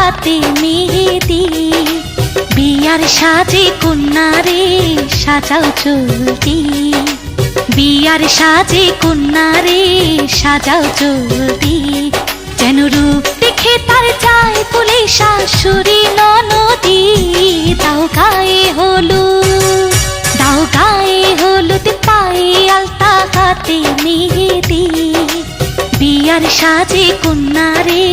হাতে মেহেদি। বিয়ার সাজে কন্যারে সাজাও চলতি, বিয়ার সাজে কন্যারে সাজাও চলতি। যেন রূপ দেখে তার যায় বলে শাশুড়ি ননদি। দাও গায়ে হলুদ, দাও গায়ে হলুদ, পায়ে আলতা হাতে মেহেদি। বিয়ার সাজে কন্যারে